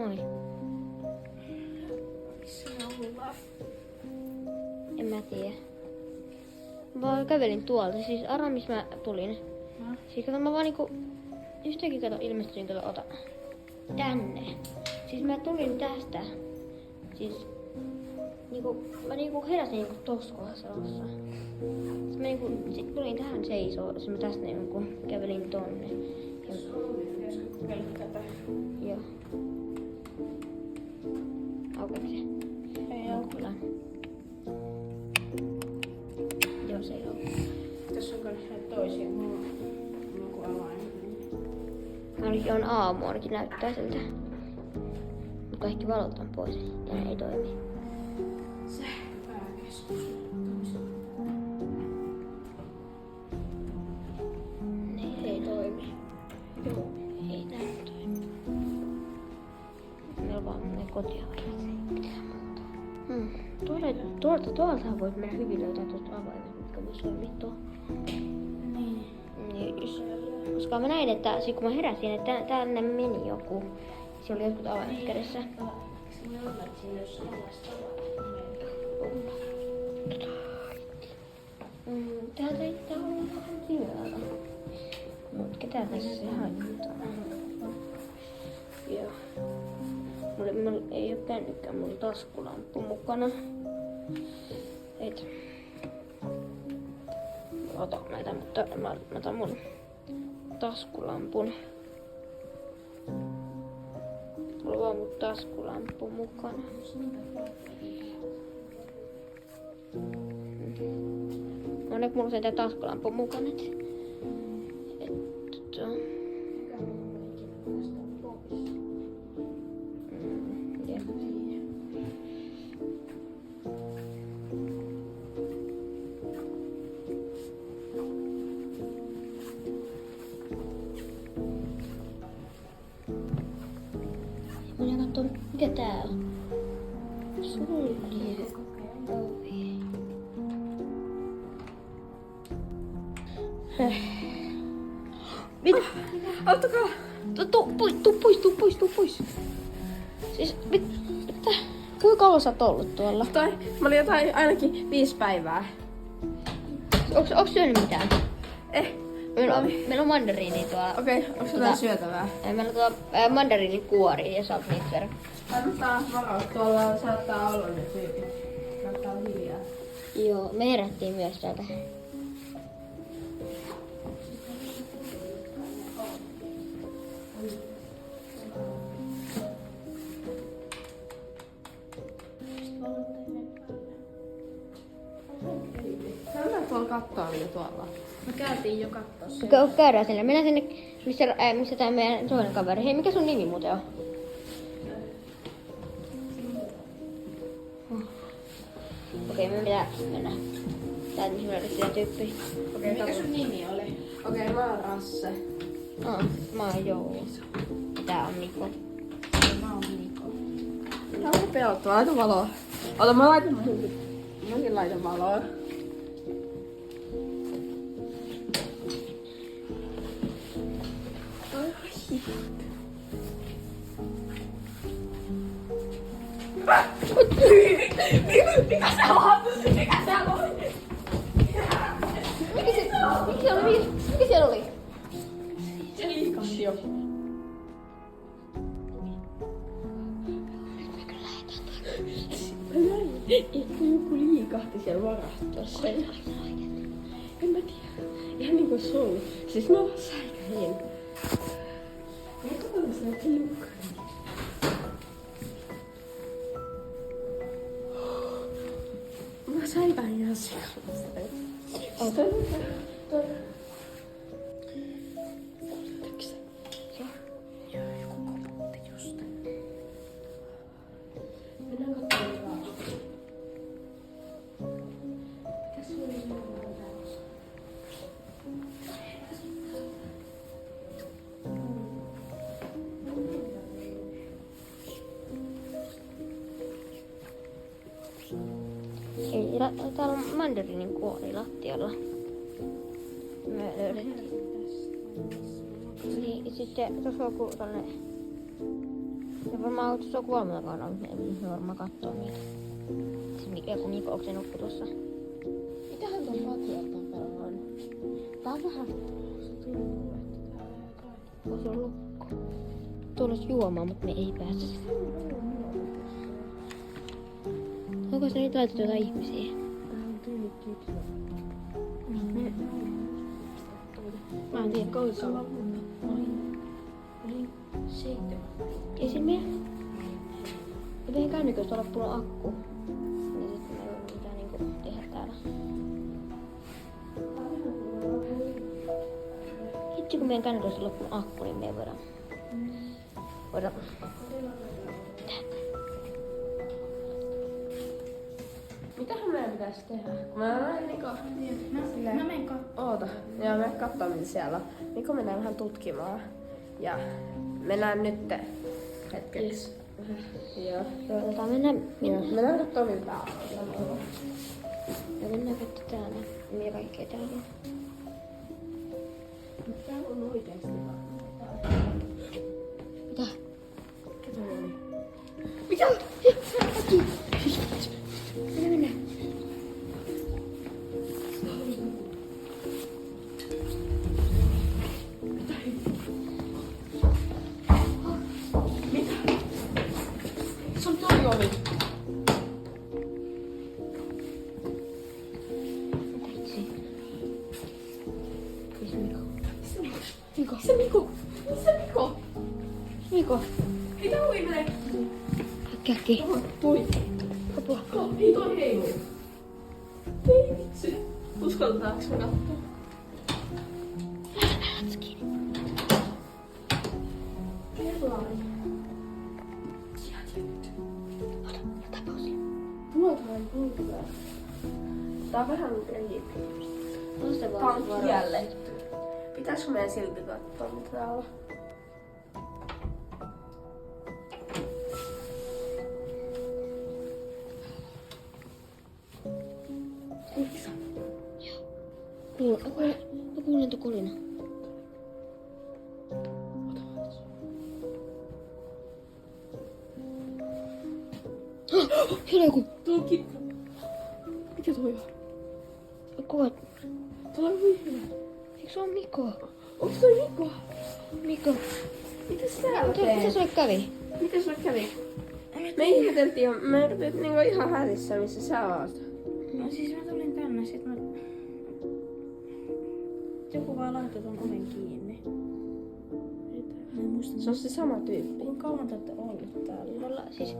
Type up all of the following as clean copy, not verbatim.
noin? Missä ne ollaan? En mä tiedä. Mä vaan kävelin tuolta. Siis arva, missä mä tulin. No. Siis kato, mä vaan niinku... Yhtäkkiä kato, ilmestyin, kato, ota. Tänne. Siis mä tulin tästä. Siis... Mä heräsin niinku tossa kohdassa alussa. Siis mä sit tulin tähän seisoo. Siis mä tästä niinku kävelin tonne. Ja... tätä. Joo. Aukeeko se? Ei aukeaa. Joo, se ei aukeaa. Tässä on kanssa toisia. Mulla on joku avain. Ainakin on aamu, ainakin näyttää siltä. Mutta kaikki valot on pois ja ne ei toimi. Sähköpääkeskus. Ne ei toimi. Joo, ei tää toimi. Meillä on vaan ne kotiavaimet, ei mitään muuta. Tuolta voit mennä hyvin löytää tuosta avaimet, mitkä vois toimia tuohon. Niin. Koska mä näin, että kun mä heräsin, että tänne meni joku. Siellä oli jotkut avaimet kädessä. Täältä ei tää ole vähän pimeällä. Mut ketä tässä haittaa? Joo. Mulla ei oo kännykkää, mulla on taskulamppu mukana. Et. Otan näitä, mutta mä otan mun taskulampun. Mulla on vaan mun taskulamppu mukana. Onneksi mulla on sen taskulamppu mukana. Mennään kattoo, mikä tää on. Sulje ovi. Mitä? Auttakaa! Tuu pois. Siis, mitä? Kuinka kauan sä oot ollut tuolla? Mä olin jotain ainakin 5 päivää. Onks syönyt mitään? Meillä on mandariini tuolla. Okei, onks jotain syötävää? Meillä on tuolla mandariinin kuori ja saat niitä verran. Kannattaa varoa, tuolla saattaa olla ne tyypit. Kannattaa olla hiljaa. Joo, me herättiin myös täältä. Käydään tuolla kattoa vielä tuolla. Me käytiin jo kattossa. Käydään sinne. Mennään sinne, missä tää meidän toinen kaveri. Hei, mikä sun nimi muuten on? Okei, me pitää mennä. Tää on semmoinen tyyppi. Okei, mikä sun nimi oli? Okei, mä oon Rasse. Mä oon Joulu. Tää on Niko. Mä oon Niko. Tää on pelottavaa. Laita valoa. Ota, mä laitan Mäkin laitan valoa. Mikä se on? Mikä siellä oli? Se liikahti jo. Ehkä joku liikahti siellä varastossa. En mä tiedä. Ihan niinku sun. Siis mä vaan säikähin. Mä katsotaan sitä tiukkaa. Mä säikähin ihan sikalla. Ota. Kuulitteko se? Joo, joku koputti just. Mennään katsomaan. Mikä se oli semmoinen täällä? Ei, täällä on mandariinin kuori lattialla. Me löydettiin. Niin, sitten tuossa on joku tällainen Ja varmaan tuossa on kuolematakana, mutta me varmaan kattoo niitä. Siis mikä kun Niko, onko se nukku tuossa? Mitähän tuon patjalla on? Tää on vähän... Se tuntuu, että täällä ei kai. Voisi olla lukko. Tuolla olisi juomaa, mutta me ei pääse. Onko se nyt laitettu jotain ihmisiä? Tää on tyyli kypsä. Mä en tiedä, kauan kauan. Olin 7. Ei siinä meidän... Meidän kännyköstä on loppunut akku. Niin sitten me ei voi mitään niinku tehdä täällä. Hitsi kun meidän kännyköstä on loppunut akku, niin me ei voida... Mitähän meidän pitäisi tehdä? Mä Niko... Mä menen katsomaan. Oota. Joo, me katsotaan mitä siellä on. Niko menee vähän tutkimaan. Ja mennään nyt hetkeksi. Joo. Mennään Mennään katsomaan mitä täällä on. Ja mennään katsomaan täällä. Mitä kaikkea täällä on. Täällä on oikeesti Mitä? Ketä oli? Mitä? Mennä. Se on toi ovi. Vitsi. Missä Miko? Niko. Missä Niko? Missä Niko? Miko? Ei tää ovi mene. Äkki. Toi. Apua. Ei toi heilu. Ei vitsi. Uskaltaaks me katsoa? Hetki. Kelari. Sieltä nyt. Ota pausi. Tuoltahan tulee. Tää on vähän creepy. Tää on kielletty. Pitäisikö meidän silti katsoa mitä täällä on? Mä kuulen tuon kolina. Siellä on joku. Tuo on kippu. Mikä toi on? Kuva. Tuo on vihreä. Eikö se ole Miko? Onks toi Niko? Miko. Mitäs täällä Mitä teet? sulle kävi? Mitä sulle kävi? Me ihmeteltiin, me ryhdyt niinku ihan hätissä, missä sä oot. No siis mä tulin tänne, sit mä... Joku vaan laittoi ton oven kiinni. Mä en muista, Se on se sama tyyppi. kuinka kauan te ootte ollut täällä? Siis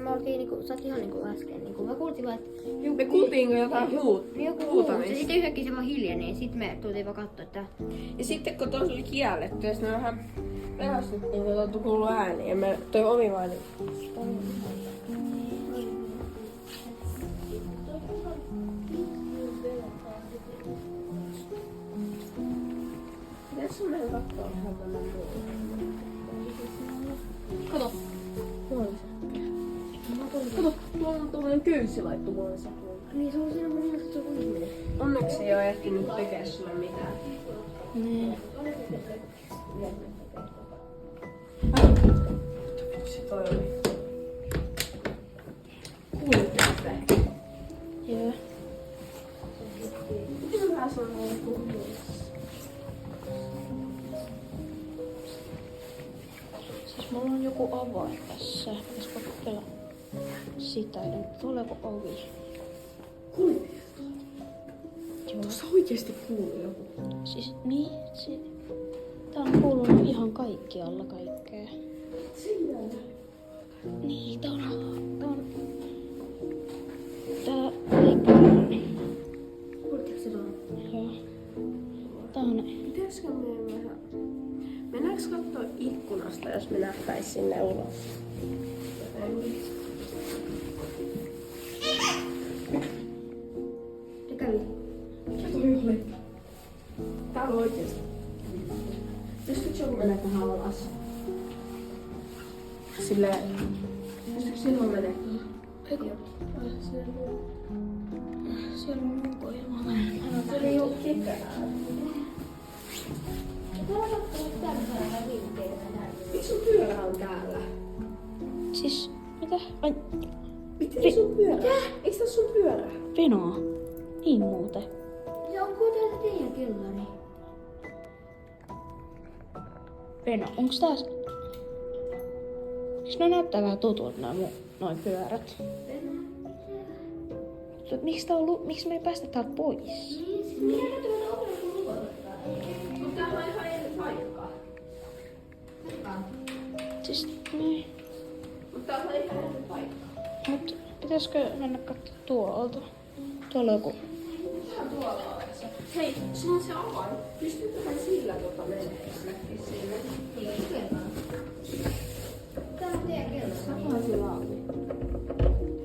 me oltiin niinku, sä oot ihan niinku äsken niinku, mä kuultiin vaan, että Me kuultiinko jotain joku huusi, huutamista? sitten yhtäkkiä se vaan hiljeni, ja sit me tultiin vaan kattoo, että Ja sitten kun tosi oli kielletty, ja sitten me vähän pelästyttiin, kun tuolta kuului ääni, ja me toi ovi vaan Pitäis sun meidän kattoo vähän tänne muuta? Kato. Kato, tuolla on tuollainen köysi laittu mulle se puolella. niin se on siinä mun mielestä se on ihminen. Onneksi ei oo ehtinyt tekee sulle mitään. Niin. Se toi oli. Kuulitte sitä? Joo. Miten vähän se on ollut kuullut? Siis mulla on joku avain tässä. Pitäisikö kokeilla sitä? Tuolla on joku ovi. Kuulitte? Joo. Tuossa oikeesti kuuluu joku. Siis niin, tää on kuulunut ihan kaikkialla kaikkea. Siinä. Niin, tää leikkaani. Kuulitteko se vaan? Joo. Tää on... Pitäisikö meidän vähän... Mennäänkö kattoo ikkunasta, jos me nähtäis sinne ulos? Se kävi. Se toi oli. Tää on oikeesti. Pystytkö joku mennä tähän alas? Silleen... Pystytkö silloin mennä? Eikö? Siellä on ulkoilma. Se ei oo ketään. Miksi sun pyörä on täällä? Siis, mitä? Ai, Miten sun pyörä? Eikö tässä sun pyörä? Venoa. Niin muuten. Se on kuitenkin teidän kellari. Veno, onks tää... Siis ne näyttää vähän tutulta noin pyörät. Miksi me ei päästä täältä pois? Minä katson oven ulkoilta. Mutta täällä on ihan eri paikka. Siis, niin. Mutta täällä on ihan eri paikka. Mut pitäisikö mennä katsoa tuolta? Tuolla on joku... Mitä on tuolla ovessa? Hei, sulla on se avain. Pystytköhän sillä menee esimerkiksi sinne? Tää on teidän kellari. Saattaa sillä auki.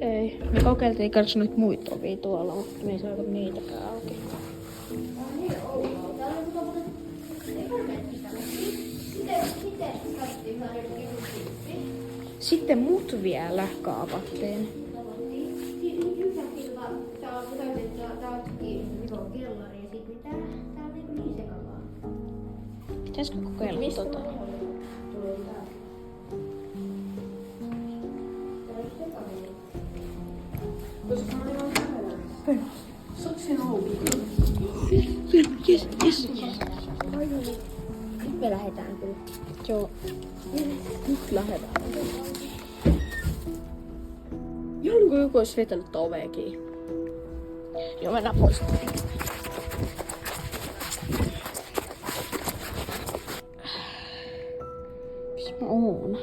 Ei, me kokeiltiin kanssa noita muita ovia tuolla, mutta me ei saatu niitäkään auki. Tää on niin outoa. Täällä on kuitenkin... Ei varmasti sitä. Miten katsotiin vähän jotenkin tyyppi? Sitten mut vielä kaapattiin. Pitäisikö kokeilla tota? Koska mä olin vähän Soksin auki. Yes. Nyt me lähdetään kyllä. Joo. Nyt lähdetään. Ihan kuin joku olisi vetänyt ovea kiinni. Joo, mennään pois. Missä mä oon?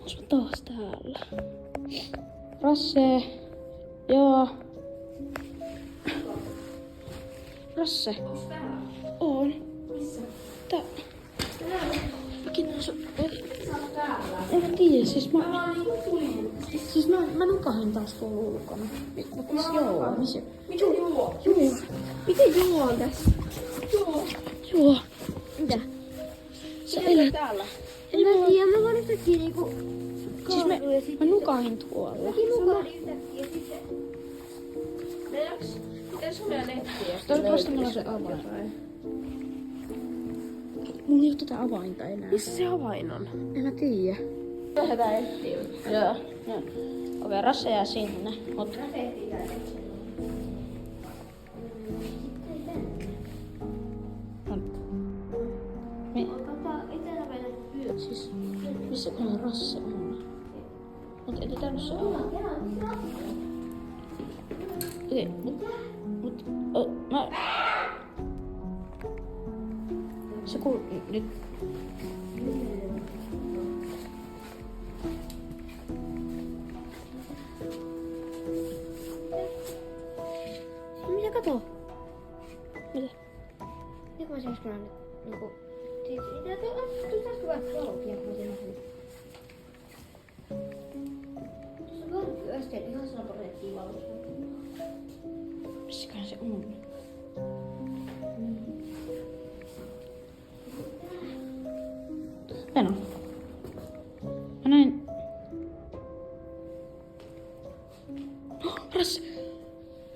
Onks mä taas täällä? Rasse. Joo. Rasse. Onks täällä? On. Missä? Tää. Mikä se on? Sä oot täällä. En mä tiedä, siis Mä vaan niinku tulin. Siis mä nukahin taas tuolla ulkona. Mut missä joo? Missä? Mitä joo? Joo. Miten joo on tässä? Joo. Joo. Mitä? Sä Mitä elät. täällä? En mä tiedä, mä vaan yhtäkkiä niinku... Siis mä nukahin tuolla. Mäkin nukahdin yhtäkkiä sitten... Miten sun meidän nettiä? Toivottavasti mulla on se avain. Mulla ei oo tätä avainta enää. Missä se avain on? En mä tiedä. Lähdetään etsiä. Joo. Okei, Rasse jää sinne. Mut siis, missä kohan Rasse on? Mut etsitään se avain. Okei, mä... Se nyt... Mitä kato? Mitä? Nyt mä olisin kyllä niinku... Pitäisikö vaikka valokia, kun mä sen nähnyt? Tuossa on varmasti östeen ihan 100% valossa. Missäköhän se on? Veno. Mä näin... Rasse!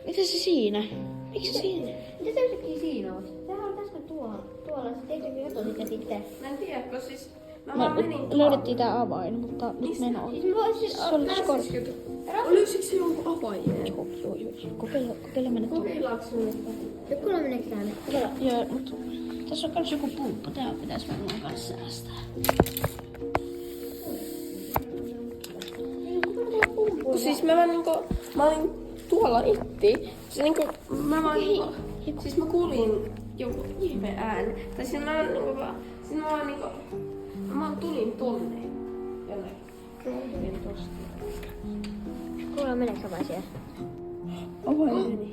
Mitä se siinä? Miksi se siinä? Mitä se yhtäkkiä siinä olisi? Sehän on tässä tuolla. Se teikö jotain sitä sitten? Mä en tiedä, kun siis... Mä Me vaan menin löydettiin tää avain, mutta nyt meno on. Siis mä voisin... Se oli skorpio. Löysikö se jonkun avain? Joo. Kokeilla mennä tuolla. Kokeillaanko sun nyt? Joku on meneekö tänne? Joo, mut tässä on kans joku puuppa. Tää pitäis varmaan kans säästää. Siis mä olin tuolla itti. Se niinku, mä vaan siis mä kuulin joku ihme ääni. Tai siis mä vaan tulin tonne. Jonnekin tosta. Kuulla meneekö vai siellä? Avain meni.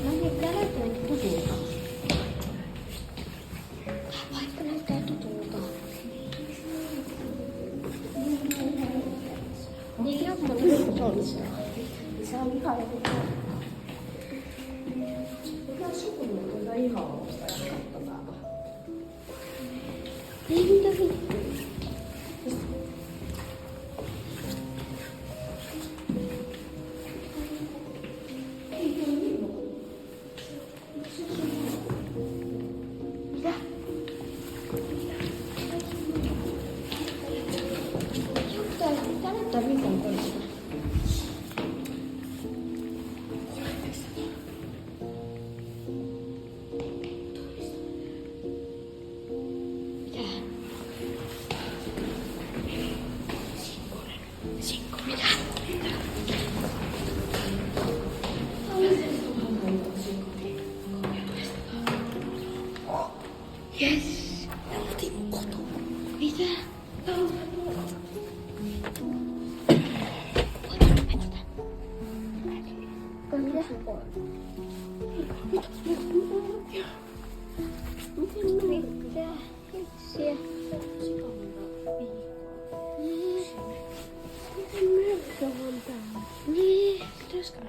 Mä en tiedä, tää näyttää tutulta. Vaikka näyttää tutulta. Niin helppo se on. Se on ihan joku. Otetaan sukupuolta ihan alusta ja katsotaan. Ei mitä vittu. Mitä? Tää näyttää Mikon kodista. Mitä? Sinkku, mitä? Yes! Me oltiin koto. Mitä? Mitä? Hitsiä. Miten mörkö on täällä? Niin. Pitäisikö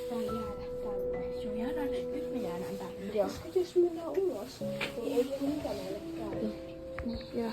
tää jäädä tänne? Joo, jäädään nyt me jäädään tänne. Joo. Jos mennään ulos, niin ei mitään meille käy. Joo.